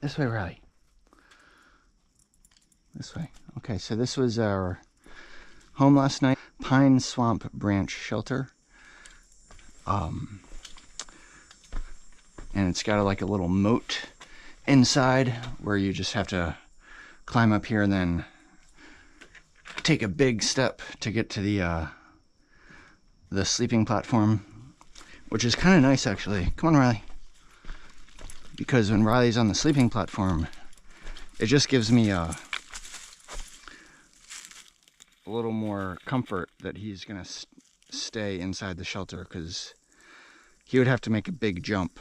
This way, Riley. This way. Okay, so this was our home last night. Pine Swamp Branch Shelter. And it's got like a little moat inside where you just have to climb up here and then take a big step to get to the sleeping platform, which is kind of nice actually. Come on, Riley. Because when Riley's on the sleeping platform, it just gives me a little more comfort that he's gonna stay inside the shelter, because he would have to make a big jump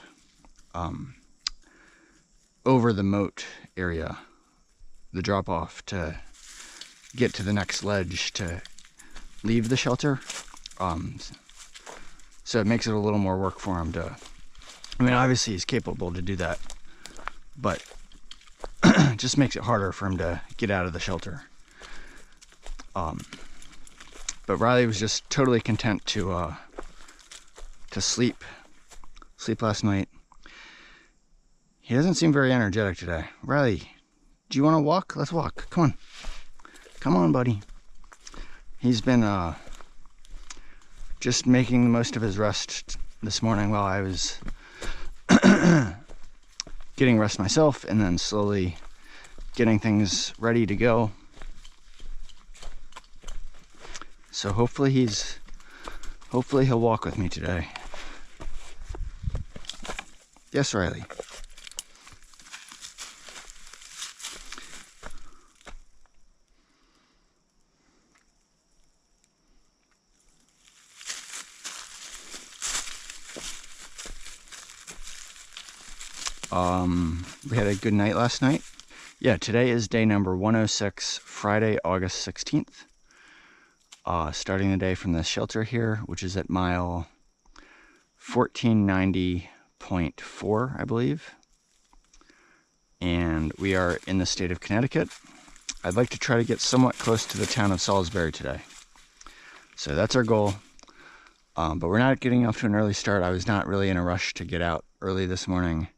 over the moat area, the drop off, to get to the next ledge to leave the shelter. So it makes it a little more work for him to, I mean, obviously he's capable to do that, but it just makes it harder for him to get out of the shelter. But Riley was just totally content to sleep last night. He doesn't seem very energetic today. Riley, do you want to walk? Let's walk. Come on. Come on, buddy. He's been just making the most of his rest this morning while I was getting rest myself, and then slowly getting things ready to go. So hopefully he'll walk with me today. Yes, Riley. We had a good night last night. Yeah, today is day number 106, Friday, August 16th. Starting the day from the shelter here, which is at mile 1490.4, I believe. And we are in the state of Connecticut. I'd like to try to get somewhat close to the town of Salisbury today. So that's our goal. But we're not getting off to an early start. I was not really in a rush to get out early this morning.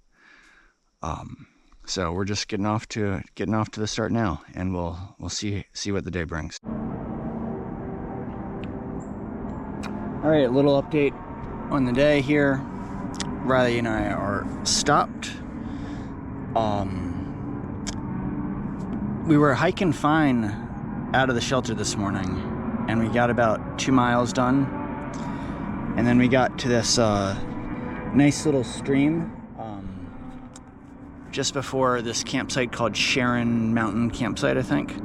So we're just getting off to the start now, and we'll see what the day brings. All right, a little update on the day here. Riley and I are stopped. We were hiking fine out of the shelter this morning, and we got about 2 miles done, and then we got to this nice little stream just before this campsite called Sharon Mountain Campsite, I think.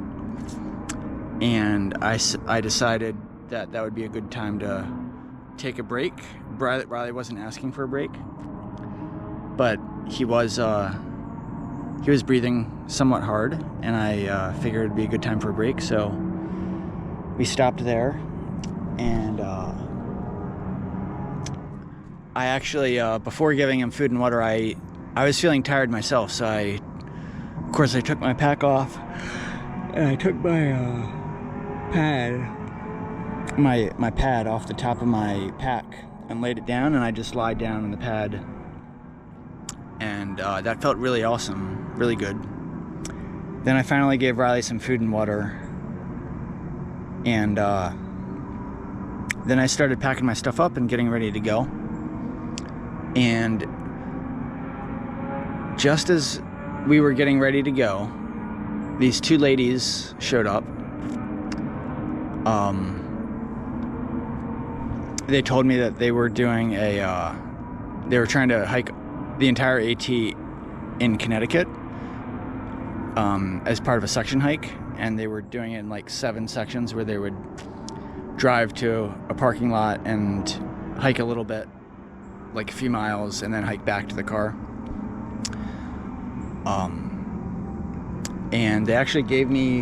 And I decided that would be a good time to take a break. Riley wasn't asking for a break, but he was breathing somewhat hard, and I figured it'd be a good time for a break. So we stopped there, and I actually, before giving him food and water, I was feeling tired myself, so of course I took my pack off, and I took my pad off the top of my pack and laid it down, and I just lied down on the pad, and that felt really awesome, really good. Then I finally gave Riley some food and water, and then I started packing my stuff up and getting ready to go. And just as we were getting ready to go, these two ladies showed up. They told me that they were doing they were trying to hike the entire AT in Connecticut as part of a section hike, and they were doing it in like 7 sections where they would drive to a parking lot and hike a little bit, like a few miles, and then hike back to the car. And they actually gave me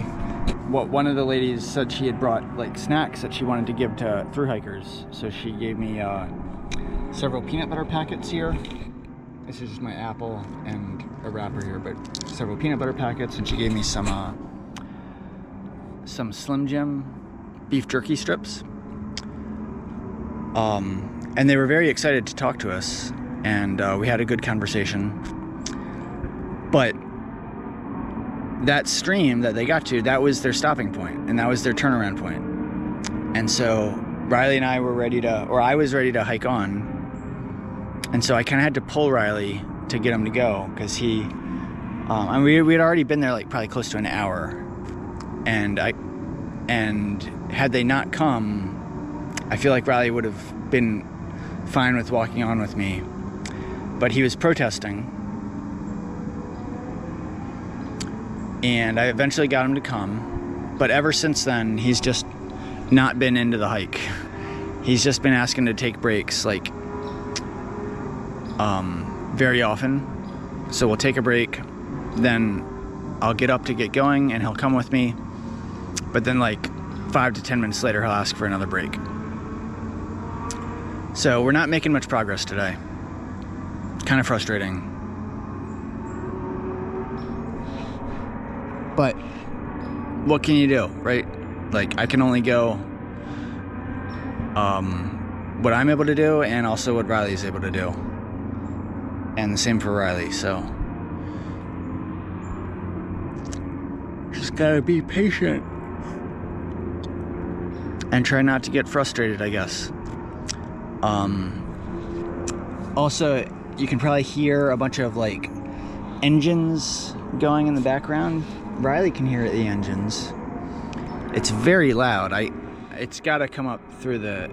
what one of the ladies said she had brought, like snacks that she wanted to give to thru hikers. So she gave me several peanut butter packets here. This is just my apple and a wrapper here, but several peanut butter packets, and she gave me some Slim Jim beef jerky strips. And they were very excited to talk to us, and we had a good conversation. But that stream that they got to, that was their stopping point, and that was their turnaround point. And so Riley and I were ready to, or I was ready to hike on. And so I kind of had to pull Riley to get him to go, because he, and we had already been there like probably close to an hour. And had they not come, I feel like Riley would have been fine with walking on with me. But he was protesting. And I eventually got him to come. But ever since then, he's just not been into the hike. He's just been asking to take breaks, like, very often. So we'll take a break, then I'll get up to get going, and he'll come with me. But then like 5 to 10 minutes later, he'll ask for another break. So we're not making much progress today. Kind of frustrating. But what can you do, right? Like, I can only go what I'm able to do, and also what Riley's able to do. And the same for Riley, so just gotta be patient and try not to get frustrated, I guess. Also, you can probably hear a bunch of like engines going in the background. Riley can hear the engines. It's very loud. It's got to come up through the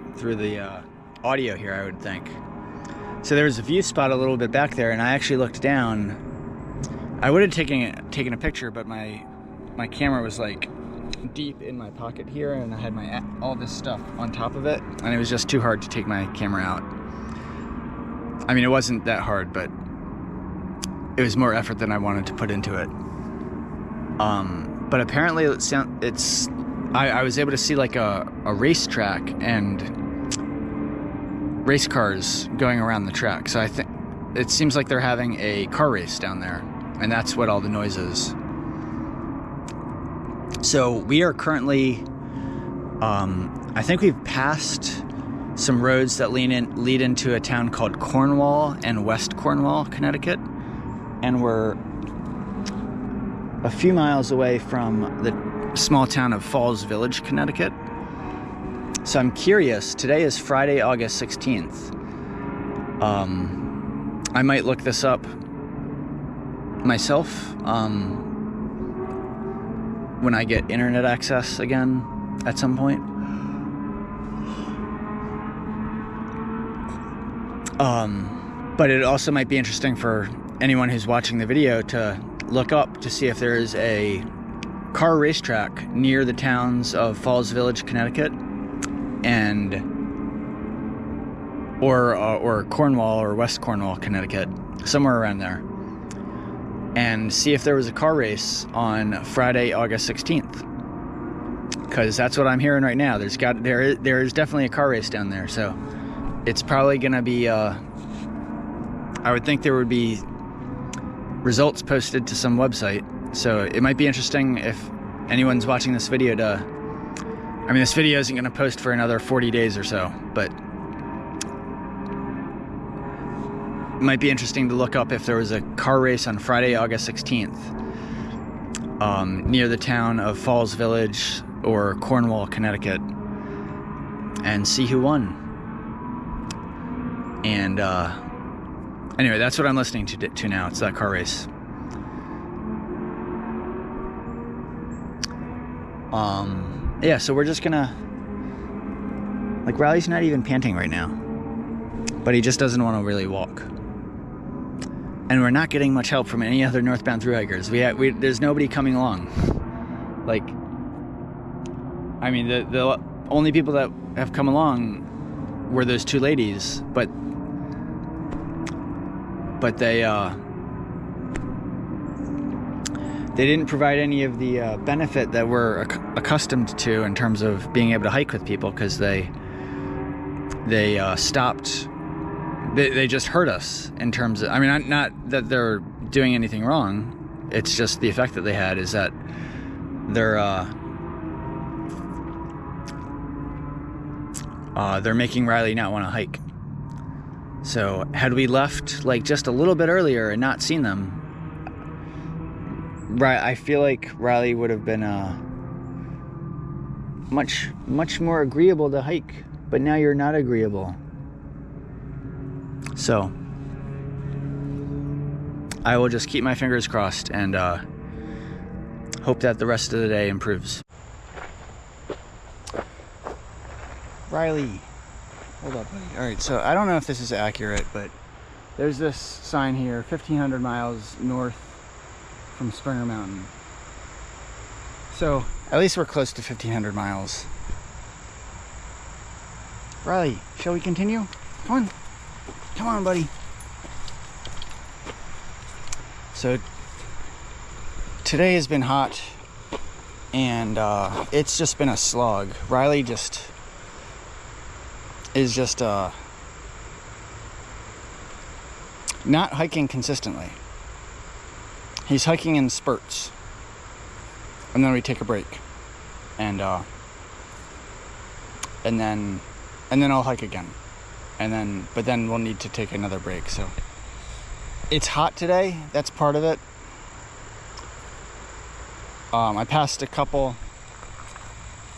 audio here, I would think. So there was a view spot a little bit back there, and I actually looked down. I would have taken a picture, but my camera was like deep in my pocket here, and I had all this stuff on top of it, and it was just too hard to take my camera out. I mean, it wasn't that hard, but it was more effort than I wanted to put into it. But apparently I was able to see like a racetrack and race cars going around the track. So I think it seems like they're having a car race down there, and that's what all the noise is. So we are currently, I think we've passed some roads that lead into a town called Cornwall and West Cornwall, Connecticut, and we're a few miles away from the small town of Falls Village, Connecticut. So I'm curious, today is Friday, August 16th. I might look this up myself when I get internet access again at some point. But it also might be interesting for anyone who's watching the video to look up to see if there is a car racetrack near the towns of Falls Village, Connecticut, or Cornwall or West Cornwall, Connecticut, somewhere around there, and see if there was a car race on Friday, August 16th. Because that's what I'm hearing right now. There is definitely a car race down there, so it's probably gonna be. I would think there would be results posted to some website, so it might be interesting if anyone's watching this video to. I mean, this video isn't going to post for another 40 days or so, but it might be interesting to look up if there was a car race on Friday, August 16th, near the town of Falls Village or Cornwall, Connecticut, and see who won. And anyway, that's what I'm listening to now. It's that car race. Yeah, so we're just gonna, like, Riley's not even panting right now, but he just doesn't want to really walk. And we're not getting much help from any other northbound thru hikers. There's nobody coming along. Like, I mean, the only people that have come along were those two ladies, but they didn't provide any of the benefit that we're accustomed to in terms of being able to hike with people, because they stopped. They just hurt us in terms of. I mean, not that they're doing anything wrong. It's just the effect that they had is that they're making Riley not want to hike. So had we left like just a little bit earlier and not seen them, Right, I feel like Riley would have been much more agreeable to hike, but now you're not agreeable. So I will just keep my fingers crossed and hope that the rest of the day improves. Riley, hold up, buddy. All right, so I don't know if this is accurate, but there's this sign here, 1,500 miles north from Springer Mountain. So at least we're close to 1,500 miles. Riley, shall we continue? Come on, buddy. So today has been hot, and it's just been a slog. Riley is just not hiking consistently. He's hiking in spurts, and then we take a break, and then I'll hike again, but then we'll need to take another break. So it's hot today. That's part of it. I passed a couple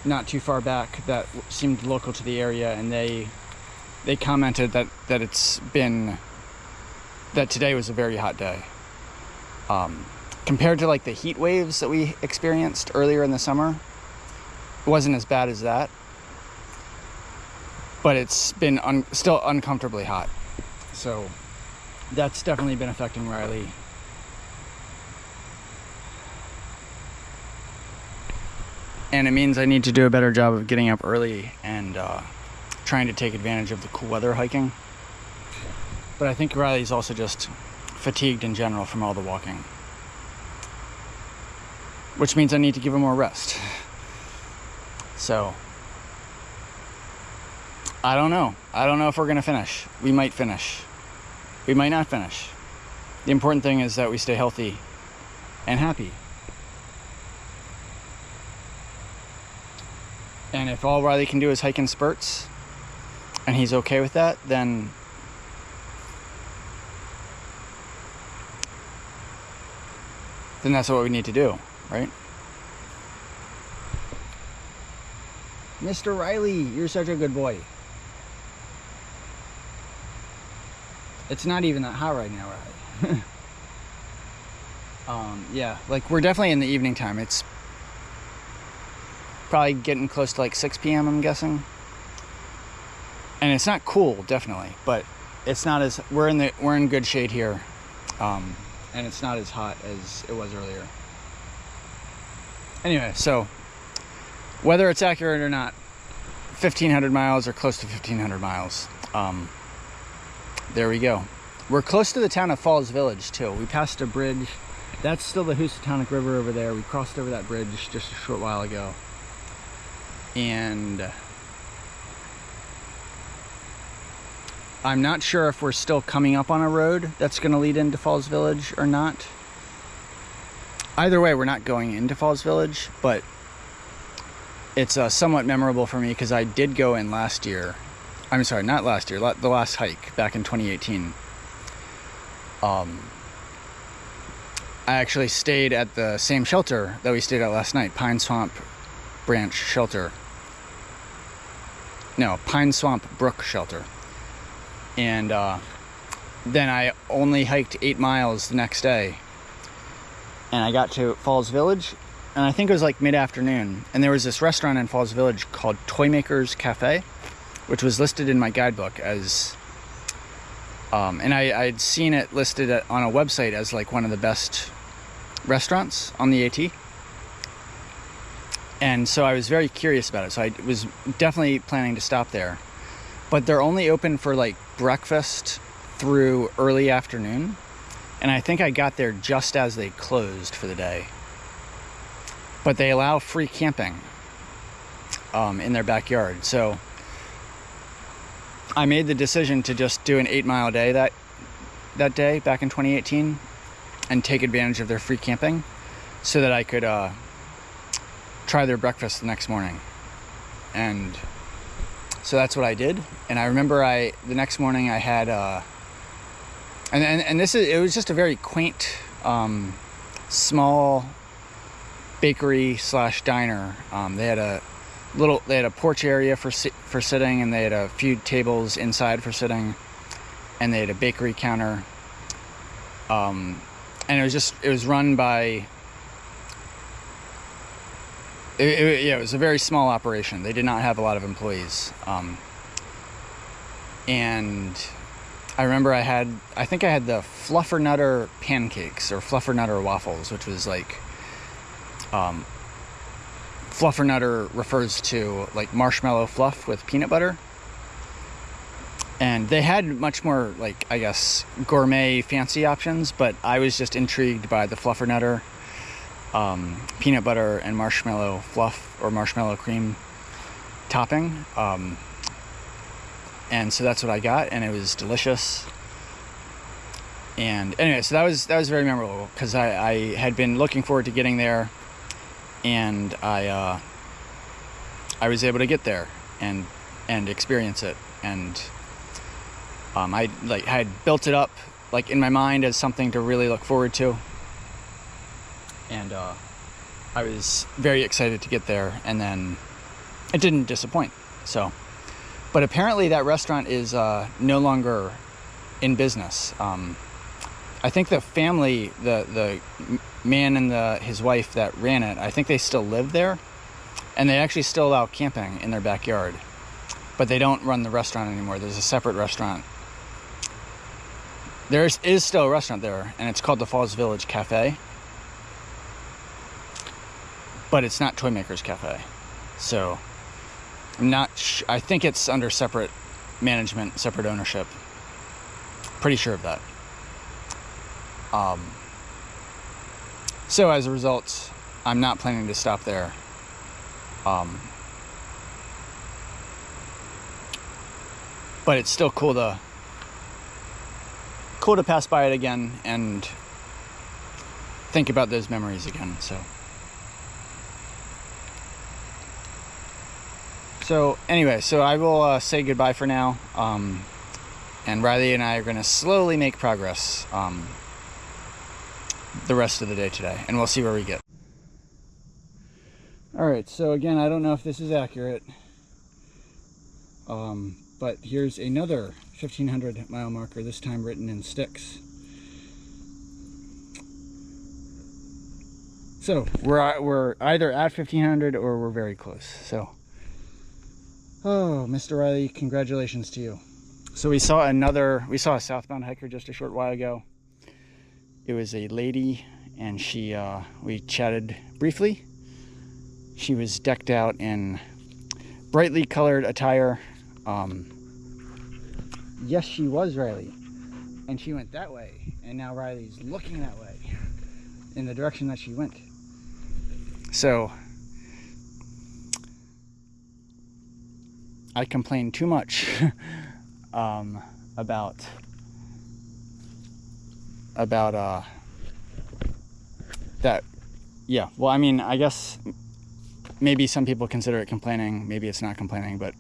not too far back that seemed local to the area, and they commented that today was a very hot day. Compared to like the heat waves that we experienced earlier in the summer, it wasn't as bad as that, but it's been still uncomfortably hot. So that's definitely been affecting Riley. And it means I need to do a better job of getting up early and trying to take advantage of the cool weather hiking. But I think Riley's also just fatigued in general from all the walking, which means I need to give him more rest. So I don't know if we're gonna finish. We might finish, we might not finish. The important thing is that we stay healthy and happy. And if all Riley can do is hike in spurts, and he's okay with that, then that's what we need to do, right? Mr. Riley, you're such a good boy. It's not even that hot right now, Riley. Yeah, like we're definitely in the evening time. It's probably getting close to like 6 p.m. I'm guessing. And it's not cool, definitely, but it's not as we're in good shade here. And it's not as hot as it was earlier. Anyway, so whether it's accurate or not, 1,500 miles or close to 1,500 miles. There we go. We're close to the town of Falls Village too. We passed a bridge. That's still the Housatonic River over there. We crossed over that bridge just a short while ago. And I'm not sure if we're still coming up on a road that's going to lead into Falls Village or not. Either way, we're not going into Falls Village, but it's somewhat memorable for me because I did go in last year. I'm sorry, not last year, the last hike back in 2018. I actually stayed at the same shelter that we stayed at last night, Pine Swamp Branch Shelter. No, Pine Swamp Brook Shelter. And then I only hiked 8 miles the next day. And I got to Falls Village, and I think it was like mid-afternoon. And there was this restaurant in Falls Village called Toymaker's Cafe, which was listed in my guidebook as... and I'd seen it listed on a website as like one of the best restaurants on the AT. And so I was very curious about it. So I was definitely planning to stop there. But they're only open for like breakfast through early afternoon. And I think I got there just as they closed for the day. But they allow free camping in their backyard. So I made the decision to just do an 8-mile day that day back in 2018 and take advantage of their free camping so that I could try their breakfast the next morning. And so that's what I did. And I remember the next morning I had it was just a very quaint small bakery slash diner. They had a porch area for sitting, and they had a few tables inside for sitting, and they had a bakery counter. And it was run by, it was a very small operation. They did not have a lot of employees. And I remember I think I had the Fluffernutter pancakes, or Fluffernutter waffles, which was like, Fluffernutter refers to like marshmallow fluff with peanut butter. And they had much more, like, I guess, gourmet, fancy options, but I was just intrigued by the Fluffernutter peanut butter and marshmallow fluff, or marshmallow cream topping. And so that's what I got, and it was delicious. And anyway, so that was very memorable, because I had been looking forward to getting there, and I was able to get there and experience it. And I had built it up like in my mind as something to really look forward to, and I was very excited to get there, and then it didn't disappoint. So, but apparently that restaurant is no longer in business. I think the family, the man and his wife that ran it, I think they still live there, and they actually still allow camping in their backyard, but they don't run the restaurant anymore. There's a separate restaurant. There is still a restaurant there, and it's called the Falls Village Cafe, but it's not Toymakers Cafe. So I'm not I think it's under separate management, separate ownership. Pretty sure of that. So as a result, I'm not planning to stop there. But it's still cool to pass by it again and think about those memories again. So anyway, so I will say goodbye for now. And Riley and I are going to slowly make progress the rest of the day today, and we'll see where we get. Alright, so again, I don't know if this is accurate, but here's another 1,500 mile marker, this time written in sticks. So we're either at 1,500 or we're very close. So, oh, Mr. Riley, congratulations to you. So we saw a southbound hiker just a short while ago. It was a lady, and we chatted briefly. She was decked out in brightly colored attire. Yes, she was, Riley. And she went that way, and now Riley's looking that way, in the direction that she went. So, I complained too much about that. Yeah, well, I mean, I guess maybe some people consider it complaining, maybe it's not complaining, but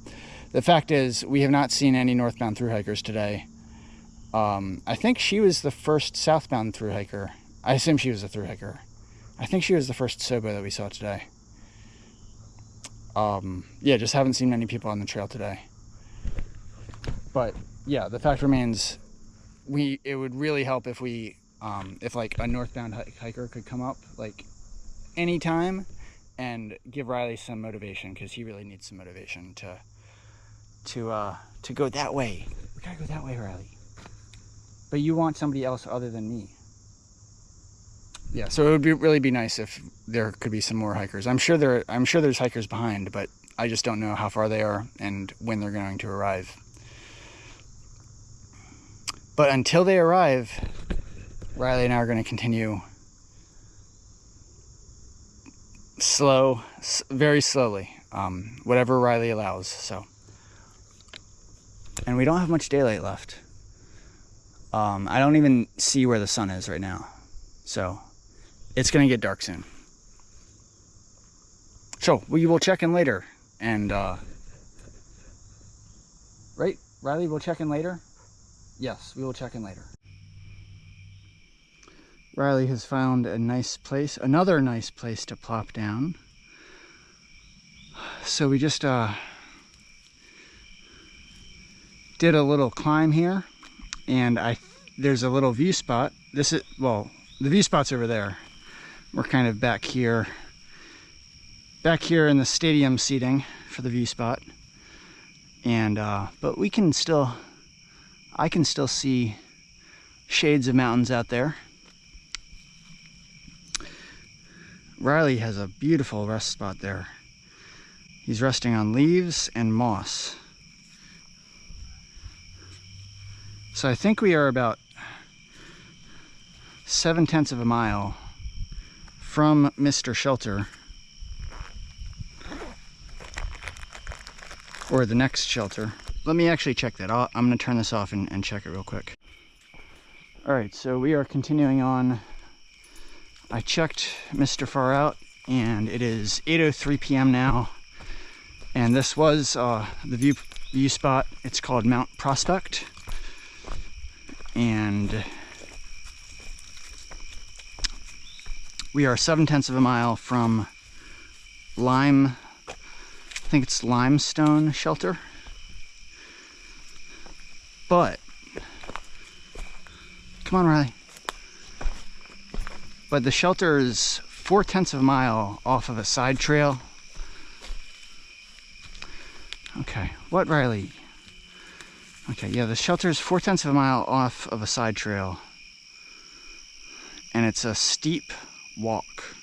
the fact is we have not seen any northbound thru hikers today. I think she was the first southbound thru hiker. I assume she was a thru hiker. I think she was the first Sobo that we saw today. Yeah, just haven't seen many people on the trail today. But yeah, the fact remains, it would really help if if like a northbound hiker could come up like anytime and give Riley some motivation, because he really needs some motivation to go that way. We gotta go that way, Riley. But you want somebody else other than me. Yeah, so it would really be nice if there could be some more hikers. I'm sure there's hikers behind, but I just don't know how far they are and when they're going to arrive. But until they arrive, Riley and I are going to continue very slowly, whatever Riley allows. So, and we don't have much daylight left. I don't even see where the sun is right now, so it's going to get dark soon. So we will check in later, and right, Riley, we'll check in later. Yes, we will check in later. Riley has found a nice place, another nice place to plop down. So we just did a little climb here, and there's a little view spot. This is, well, the view spot's over there. We're kind of back here in the stadium seating for the view spot. And but I can still see shades of mountains out there. Riley has a beautiful rest spot there. He's resting on leaves and moss. So I think we are about 7/10 of a mile from Mr. Shelter, or the next shelter. Let me actually check that. I'm going to turn this off and check it real quick. All right, so we are continuing on. I checked Mr. Far Out, and it is 8:03 p.m. now. And this was the view spot. It's called Mount Prospect. And we are 7/10 of a mile from I think it's Limestone Shelter. But, come on, Riley. But the shelter is 4/10 of a mile off of a side trail. Okay, what, Riley? Okay, yeah, the shelter is 4/10 of a mile off of a side trail. And it's a steep walk,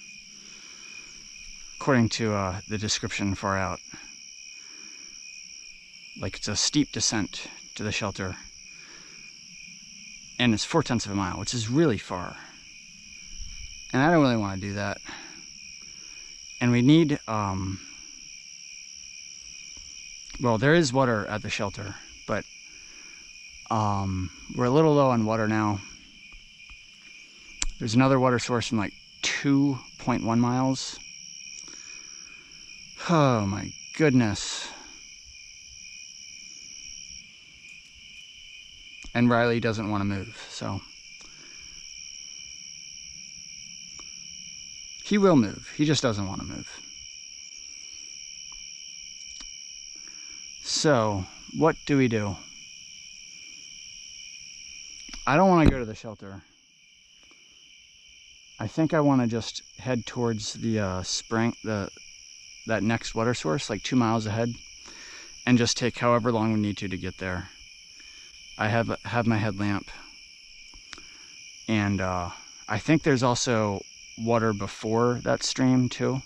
according to the description Far Out. Like, it's a steep descent to the shelter. And it's 4/10 of a mile, which is really far. And I don't really want to do that. And we need, well, there is water at the shelter, but we're a little low on water now. There's another water source in like 2.1 miles. Oh my goodness. And Riley doesn't want to move, so he will move. He just doesn't want to move. So, what do we do? I don't want to go to the shelter. I think I want to just head towards the spring, that next water source, like 2 miles ahead, and just take however long we need to get there. I have my headlamp, and I think there's also water before that stream too.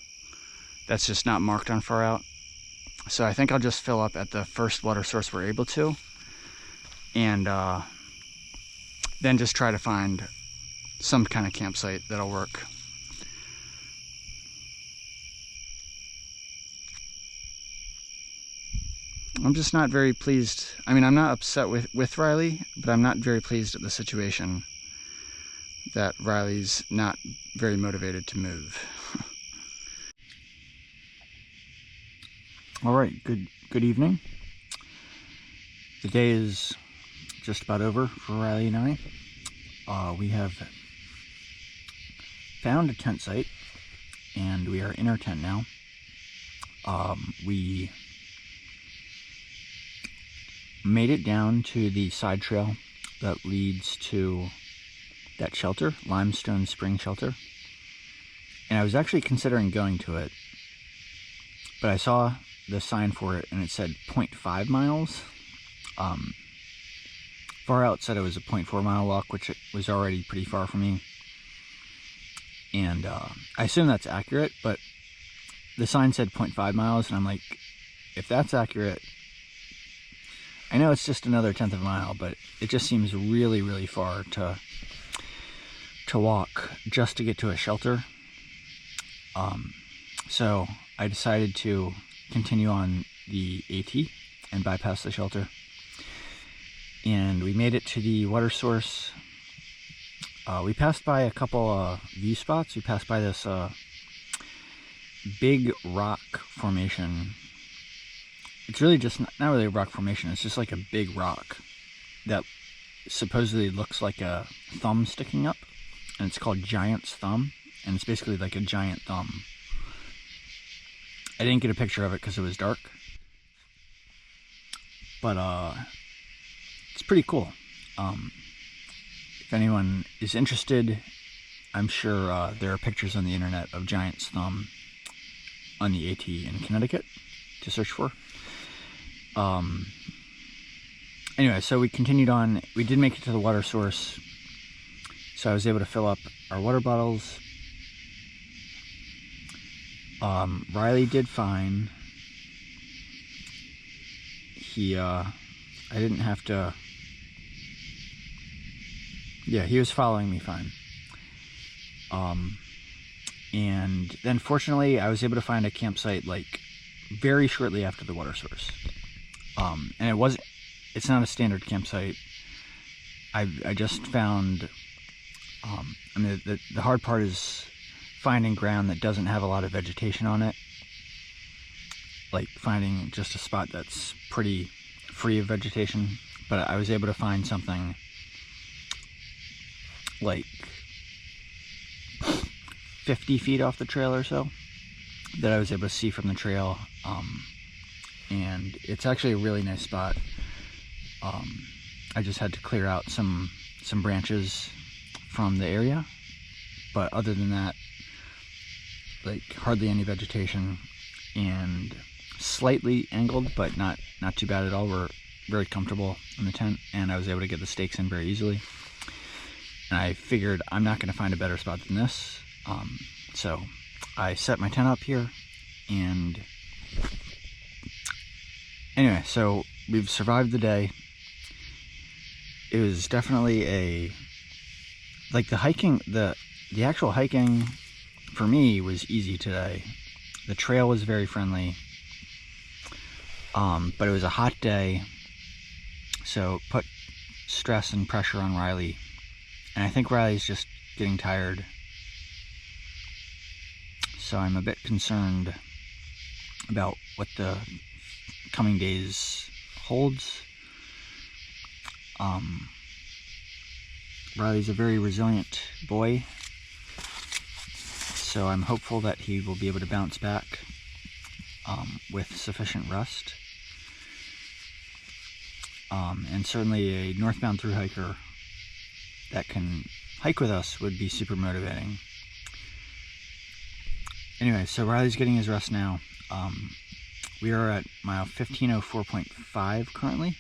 That's just not marked on Far Out. So I think I'll just fill up at the first water source we're able to, and then just try to find some kind of campsite that'll work. I'm just not very pleased. I mean, I'm not upset with Riley, but I'm not very pleased at the situation that Riley's not very motivated to move. All right, good evening. The day is just about over for Riley and I. We have found a tent site, and we are in our tent now. We made it down to the side trail that leads to that shelter, Limestone Spring Shelter. And I was actually considering going to it, but I saw the sign for it and it said 0.5 miles. Far Out said it was a 0.4 mile walk, which was already pretty far from me. And I assume that's accurate, but the sign said 0.5 miles, and I'm like, if that's accurate, I know it's just another 1/10 of a mile, but it just seems really, really far to walk just to get to a shelter. So I decided to continue on the AT and bypass the shelter. And we made it to the water source. We passed by a couple view spots. We passed by this big rock formation. It's really just not really a rock formation. It's just like a big rock that supposedly looks like a thumb sticking up. and it's called Giant's Thumb, and it's basically like a giant thumb. I didn't get a picture of it because it was dark, but it's pretty cool. If anyone is interested, I'm sure there are pictures on the internet of Giant's Thumb on the AT in Connecticut to search for. Anyway, so we continued on. We did make it to the water source, so I was able to fill up our water bottles. Riley did fine. I didn't have to, yeah, he was following me fine. And then fortunately I was able to find a campsite like very shortly after the water source. And it's not a standard campsite. I just found, I mean, the hard part is finding ground that doesn't have a lot of vegetation on it. Like finding just a spot that's pretty free of vegetation. But I was able to find something like 50 feet off the trail or so that I was able to see from the trail. And it's actually a really nice spot. I just had to clear out some branches from the area, but other than that, like hardly any vegetation, and slightly angled, but not too bad at all. We're very comfortable in the tent, and I was able to get the stakes in very easily. And I figured I'm not going to find a better spot than this, so I set my tent up here. And anyway, so we've survived the day. It was definitely like the hiking, the actual hiking for me was easy today. The trail was very friendly, but it was a hot day, so it put stress and pressure on Riley. And I think Riley's just getting tired, so I'm a bit concerned about what the coming days holds. Riley's a very resilient boy, so I'm hopeful that he will be able to bounce back with sufficient rest. And certainly a northbound thru hiker that can hike with us would be super motivating. Anyway, so Riley's getting his rest now. We are at mile 1504.5 currently.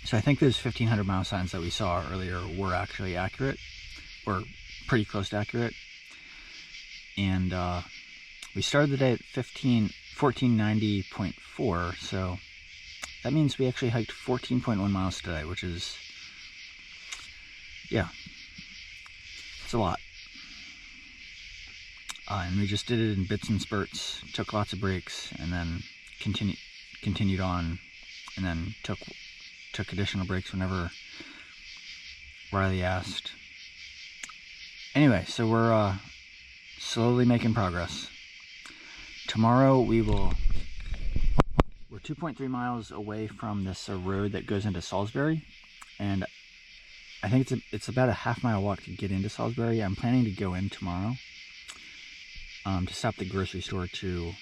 So I think those 1500 mile signs that we saw earlier were actually accurate, or pretty close to accurate. And we started the day at 1490.4, so that means we actually hiked 14.1 miles today, which is, yeah, it's a lot. And we just did it in bits and spurts, took lots of breaks, and then continued on, and then took additional breaks whenever Riley asked. Anyway, so we're slowly making progress. Tomorrow we're 2.3 miles away from this road that goes into Salisbury, and I think it's about a half-mile walk to get into Salisbury. I'm planning to go in tomorrow to stop at the grocery store to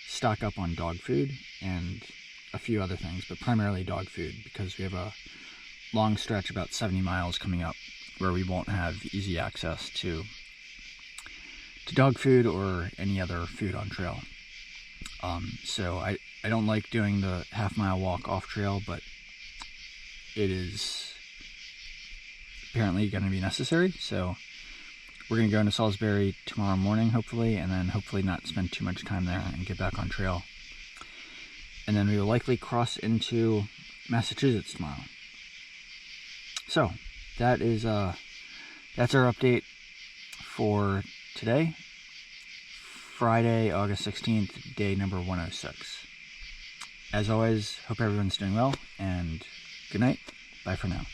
stock up on dog food and a few other things, but primarily dog food, because we have a long stretch, about 70 miles coming up, where we won't have easy access to dog food or any other food on trail. So I don't like doing the half-mile walk off trail, but it is apparently going to be necessary. So we're going to go into Salisbury tomorrow morning, hopefully, and then hopefully not spend too much time there and get back on trail. And then we will likely cross into Massachusetts tomorrow. So that is that's our update for today, Friday, August 16th, day number 106. As always, hope everyone's doing well, and good night. Bye for now.